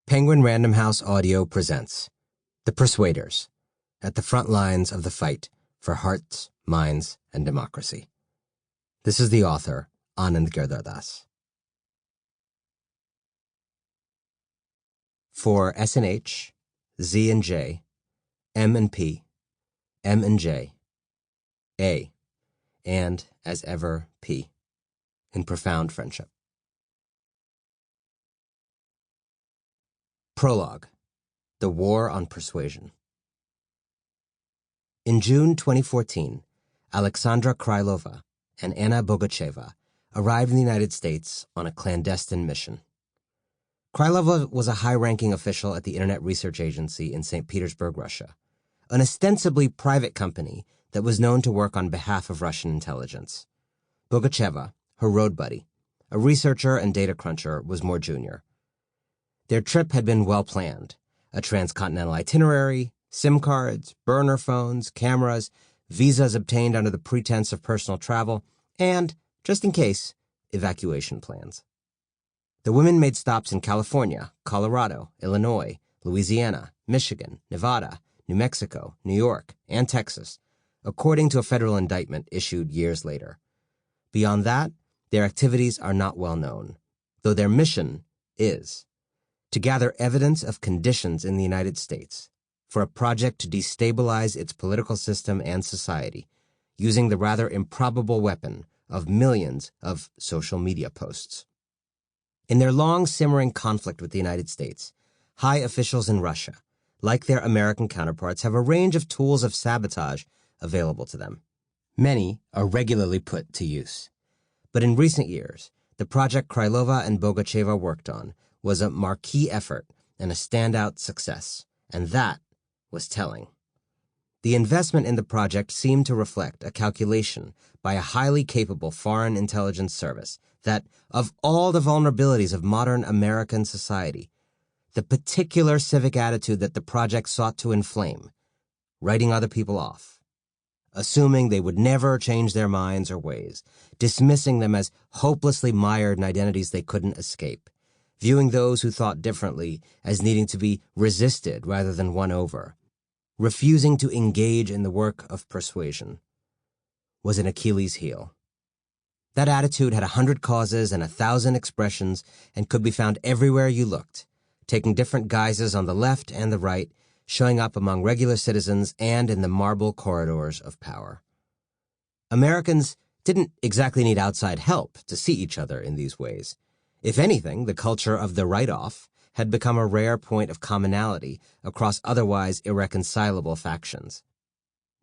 Penguin Random House Audio presents The Persuaders, at the front lines of the fight for hearts, minds, and democracy. This is the author, Anand Giridharadas. For S and H, Z and J, M and P, M and J, A, and, as ever, P, in profound friendship. Prologue: The War on Persuasion. In June 2014, Alexandra Krylova and Anna Bogacheva arrived in the United States on a clandestine mission. Krylova was a high-ranking official at the Internet Research Agency in St. Petersburg, Russia, an ostensibly private company that was known to work on behalf of Russian intelligence. Bogacheva, her road buddy, a researcher and data cruncher, was more junior. Their trip had been well-planned: a transcontinental itinerary, SIM cards, burner phones, cameras, visas obtained under the pretense of personal travel, and, just in case, evacuation plans. The women made stops in California, Colorado, Illinois, Louisiana, Michigan, Nevada, New Mexico, New York, and Texas, according to a federal indictment issued years later. Beyond that, their activities are not well known, though their mission is to gather evidence of conditions in the United States for a project to destabilize its political system and society, using the rather improbable weapon of millions of social media posts. In their long-simmering conflict with the United States, high officials in Russia, like their American counterparts, have a range of tools of sabotage available to them. Many are regularly put to use. But in recent years, the project Krylova and Bogacheva worked on was a marquee effort and a standout success, and that was telling. The investment in the project seemed to reflect a calculation by a highly capable foreign intelligence service that, of all the vulnerabilities of modern American society, the particular civic attitude that the project sought to inflame, writing other people off, assuming they would never change their minds or ways, dismissing them as hopelessly mired in identities they couldn't escape, viewing those who thought differently as needing to be resisted rather than won over, refusing to engage in the work of persuasion, was an Achilles' heel. That attitude had 100 causes and 1,000 expressions and could be found everywhere you looked, taking different guises on the left and the right, showing up among regular citizens and in the marble corridors of power. Americans didn't exactly need outside help to see each other in these ways. If anything, the culture of the write-off had become a rare point of commonality across otherwise irreconcilable factions.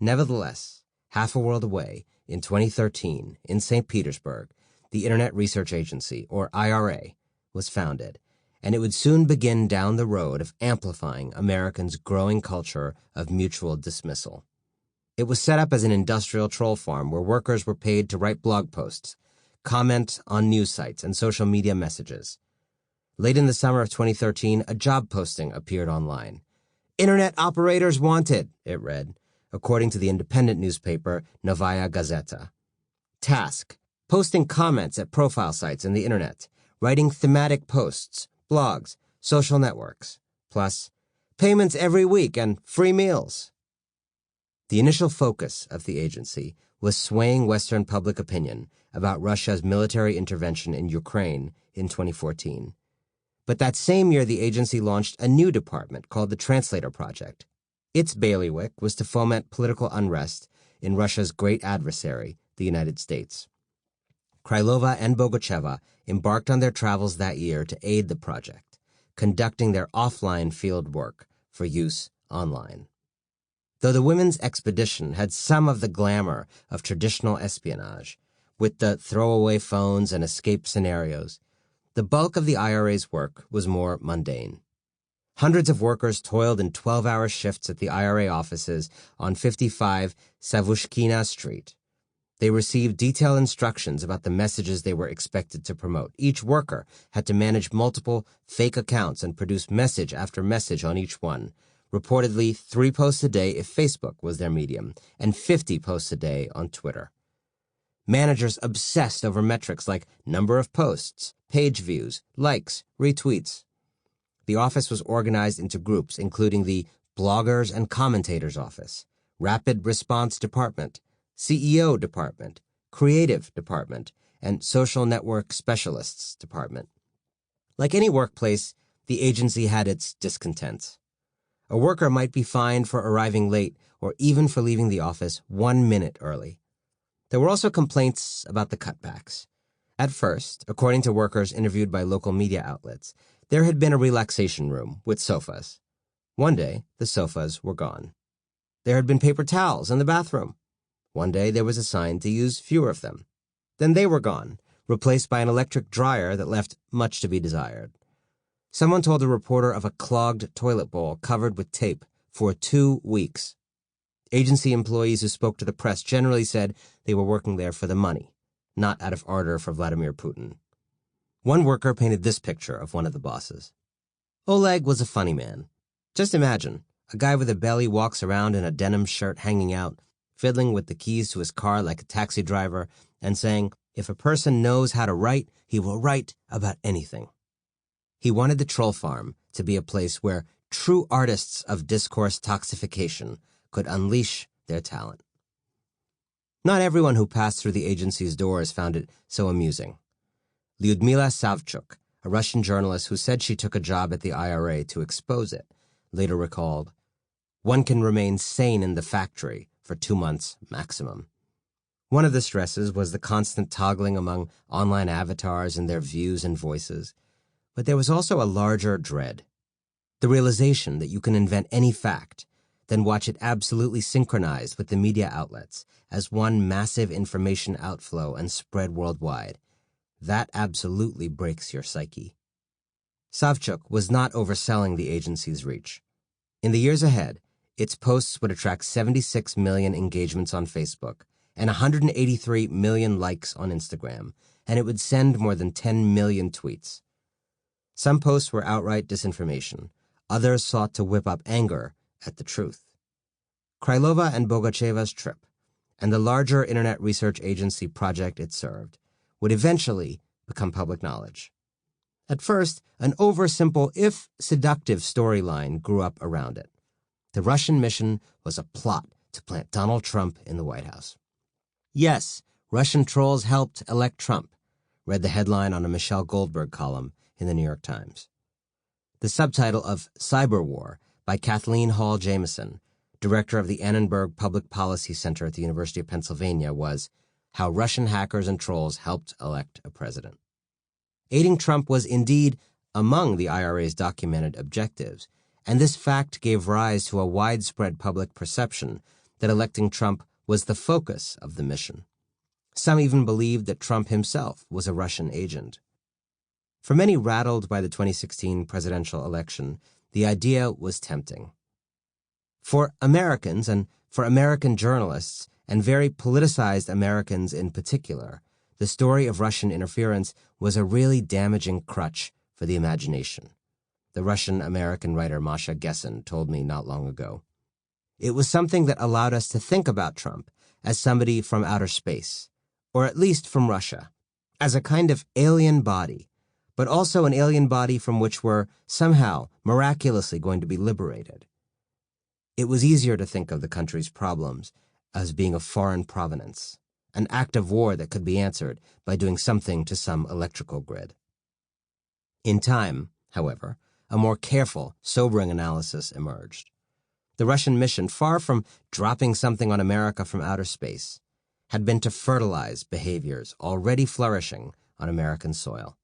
Nevertheless, half a world away, in 2013, in St. Petersburg, the Internet Research Agency, or IRA, was founded, and it would soon begin down the road of amplifying Americans' growing culture of mutual dismissal. It was set up as an industrial troll farm where workers were paid to write blog posts, comment on news sites, and social media messages. Late in the summer of 2013, a job posting appeared online. "Internet operators wanted," it read, according to the independent newspaper Novaya Gazeta. Task: posting comments at profile sites in the Internet, writing thematic posts, blogs, social networks, plus payments every week and free meals. The initial focus of the agency was swaying Western public opinion about Russia's military intervention in Ukraine in 2014. But that same year, the agency launched a new department called the Translator Project. Its bailiwick was to foment political unrest in Russia's great adversary, the United States. Krylova and Bogacheva embarked on their travels that year to aid the project, conducting their offline field work for use online. Though the women's expedition had some of the glamour of traditional espionage, with the throwaway phones and escape scenarios, the bulk of the IRA's work was more mundane. Hundreds of workers toiled in 12-hour shifts at the IRA offices on 55 Savushkina Street. They received detailed instructions about the messages they were expected to promote. Each worker had to manage multiple fake accounts and produce message after message on each one, reportedly 3 posts a day if Facebook was their medium, and 50 posts a day on Twitter. Managers obsessed over metrics like number of posts, page views, likes, retweets. The office was organized into groups, including the Bloggers and Commentators Office, Rapid Response Department, CEO Department, Creative Department, and Social Network Specialists Department. Like any workplace, the agency had its discontents. A worker might be fined for arriving late or even for leaving the office 1 minute early. There were also complaints about the cutbacks. At first, according to workers interviewed by local media outlets, there had been a relaxation room with sofas. One day, the sofas were gone. There had been paper towels in the bathroom. One day, there was a sign to use fewer of them. Then they were gone, replaced by an electric dryer that left much to be desired. Someone told a reporter of a clogged toilet bowl covered with tape for 2 weeks. Agency employees who spoke to the press generally said they were working there for the money, not out of ardor for Vladimir Putin. One worker painted this picture of one of the bosses. Oleg was a funny man. Just imagine, a guy with a belly walks around in a denim shirt hanging out, fiddling with the keys to his car like a taxi driver, and saying, if a person knows how to write, he will write about anything. He wanted the troll farm to be a place where true artists of discourse toxification could unleash their talent. Not everyone who passed through the agency's doors found it so amusing. Lyudmila Savchuk, a Russian journalist who said she took a job at the IRA to expose it, later recalled, "One can remain sane in the factory for 2 months maximum." One of the stresses was the constant toggling among online avatars and their views and voices. But there was also a larger dread. The realization that you can invent any fact, then watch it absolutely synchronized with the media outlets as one massive information outflow and spread worldwide. That absolutely breaks your psyche. Savchuk was not overselling the agency's reach. In the years ahead, its posts would attract 76 million engagements on Facebook and 183 million likes on Instagram, and it would send more than 10 million tweets. Some posts were outright disinformation. Others sought to whip up anger at the truth. Krylova and Bogacheva's trip, and the larger internet research agency project it served, would eventually become public knowledge. At first, an oversimple, if seductive, storyline grew up around it. The Russian mission was a plot to plant Donald Trump in the White House. Yes, Russian trolls helped elect Trump, read the headline on a Michelle Goldberg column in the New York Times. The subtitle of Cyber War by Kathleen Hall Jameson, director of the Annenberg Public Policy Center at the University of Pennsylvania, was How Russian Hackers and Trolls Helped Elect a President. Aiding Trump was indeed among the IRA's documented objectives, and this fact gave rise to a widespread public perception that electing Trump was the focus of the mission. Some even believed that Trump himself was a Russian agent. For many rattled by the 2016 presidential election, the idea was tempting. For Americans, and for American journalists, and very politicized Americans in particular, the story of Russian interference was a really damaging crutch for the imagination. The Russian-American writer Masha Gessen told me not long ago. It was something that allowed us to think about Trump as somebody from outer space, or at least from Russia, as a kind of alien body, but also an alien body from which we're somehow miraculously going to be liberated. It was easier to think of the country's problems as being of foreign provenance, an act of war that could be answered by doing something to some electrical grid. In time, however, a more careful, sobering analysis emerged. The Russian mission, far from dropping something on America from outer space, had been to fertilize behaviors already flourishing on American soil.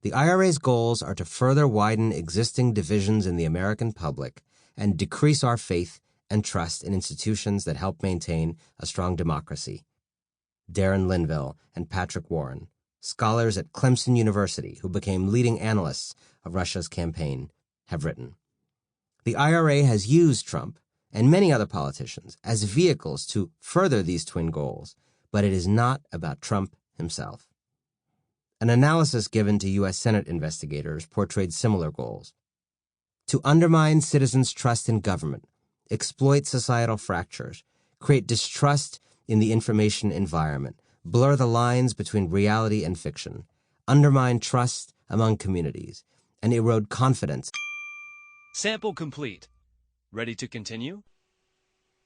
The IRA's goals are to further widen existing divisions in the American public and decrease our faith and trust in institutions that help maintain a strong democracy. Darren Linville and Patrick Warren, scholars at Clemson University who became leading analysts of Russia's campaign, have written. The IRA has used Trump and many other politicians as vehicles to further these twin goals, but it is not about Trump himself. An analysis given to U.S. Senate investigators portrayed similar goals. To undermine citizens' trust in government, exploit societal fractures, create distrust in the information environment, blur the lines between reality and fiction, undermine trust among communities, and erode confidence. Sample complete. Ready to continue?